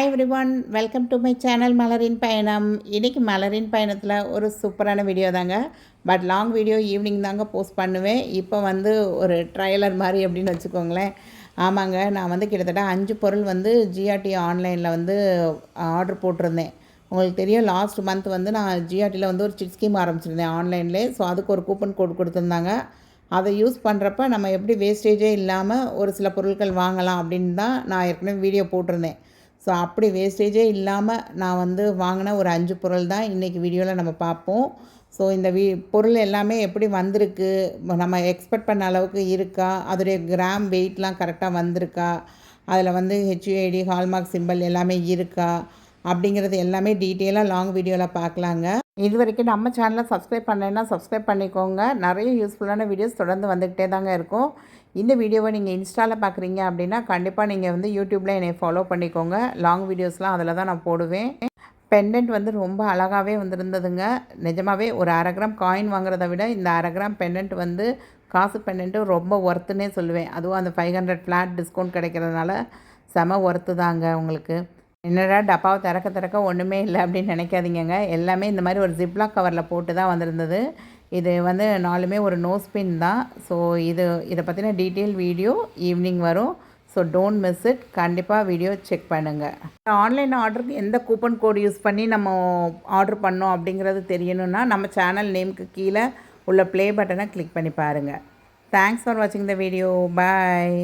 Hi everyone, welcome to my channel மலரின் பயணம். இன்றைக்கி மலரின் பயணத்தில் ஒரு சூப்பரான வீடியோ தாங்க. பட் லாங் வீடியோ ஈவினிங் தாங்க போஸ்ட் பண்ணுவேன். இப்போ வந்து ஒரு ட்ரைலர் மாதிரி அப்படின்னு வச்சுக்கோங்களேன். ஆமாங்க, நான் வந்து கிட்டத்தட்ட 5 பொருள் வந்து ஜிஆர்டி ஆன்லைனில் வந்து ஆர்டர் போட்டிருந்தேன். உங்களுக்கு தெரியும், லாஸ்ட் மந்த் வந்து நான் ஜிஆர்டியில் வந்து ஒரு சிட் ஸ்கீம் ஆரம்பிச்சிருந்தேன் ஆன்லைன்லேயே. ஸோ அதுக்கு ஒரு கூப்பன் கோட் கொடுத்துருந்தாங்க. அதை யூஸ் பண்ணுறப்ப நம்ம எப்படி வேஸ்டேஜே இல்லாமல் ஒரு சில பொருட்கள் வாங்கலாம் அப்படின்னு தான் நான் ஏற்கனவே வீடியோ போட்டிருந்தேன். ஸோ அப்படி வேஸ்டேஜே இல்லாமல் நான் வந்து வாங்கின ஒரு 5 பொருள் தான் இன்றைக்கி வீடியோவில் நம்ம பார்ப்போம். ஸோ இந்த பொருள் எல்லாமே எப்படி வந்திருக்கு, நம்ம எக்ஸ்பெக்ட் பண்ண அளவுக்கு இருக்கா, அதோடைய கிராம் வெயிட்லாம் கரெக்டாக வந்திருக்கா, அதில் வந்து ஹெச்யூஐடி ஹால்மார்க் சிம்பிள் எல்லாமே இருக்கா அப்படிங்கிறது எல்லாமே டீட்டெயிலாக லாங் வீடியோவில் பார்க்கலாங்க. இது வரைக்கும் நம்ம சேனலை சப்ஸ்கிரைப் பண்ணலைன்னா சப்ஸ்கிரைப் பண்ணிக்கோங்க. நிறைய யூஸ்ஃபுல்லான வீடியோஸ் தொடர்ந்து வந்துக்கிட்டே தாங்க இருக்கும். இந்த வீடியோவை நீங்கள் இன்ஸ்டாவில் பார்க்குறீங்க அப்படின்னா கண்டிப்பாக நீங்கள் வந்து யூடியூப்பில் என்னை ஃபாலோ பண்ணிக்கோங்க. லாங் வீடியோஸ்லாம் அதில் தான் நான் போடுவேன். பெண்டன்ட் வந்து ரொம்ப அழகாகவே வந்துருந்ததுங்க. நிஜமாகவே ஒரு 1/2 கிராம் காயின் வாங்குறத விட இந்த 1/2 கிராம் பெண்டன்ட் வந்து காசு பெண்டன்ட்டு ரொம்ப ஒர்த்துன்னே சொல்லுவேன். அதுவும் அந்த 500 ஃப்ளாட் டிஸ்கவுண்ட் கிடைக்கிறதுனால செம ஒர்த்து தாங்க உங்களுக்கு. என்னடா டப்பாவை திறக்க ஒன்றுமே இல்லை அப்படின்னு நினைக்காதீங்க. எல்லாமே இந்த மாதிரி ஒரு ஜிப்லாக் கவரில் போட்டு தான் வந்திருந்தது. இது வந்து 4மே ஒரு நோஸ் பின் தான். ஸோ இதை பற்றின டீட்டெயில் வீடியோ ஈவினிங் வரும். So don't miss it. கண்டிப்பாக வீடியோ செக் பண்ணுங்கள். ஆன்லைன் ஆர்டருக்கு எந்த கூப்பன் கோடு யூஸ் பண்ணி நம்ம ஆர்டர் பண்ணோம் அப்படிங்கிறது தெரியணுன்னா நம்ம சேனல் நேமுக்கு கீழே உள்ள ப்ளே பட்டனை கிளிக் பண்ணி பாருங்கள். தேங்க்ஸ் ஃபார் வாட்சிங் த வீடியோ. பாய்.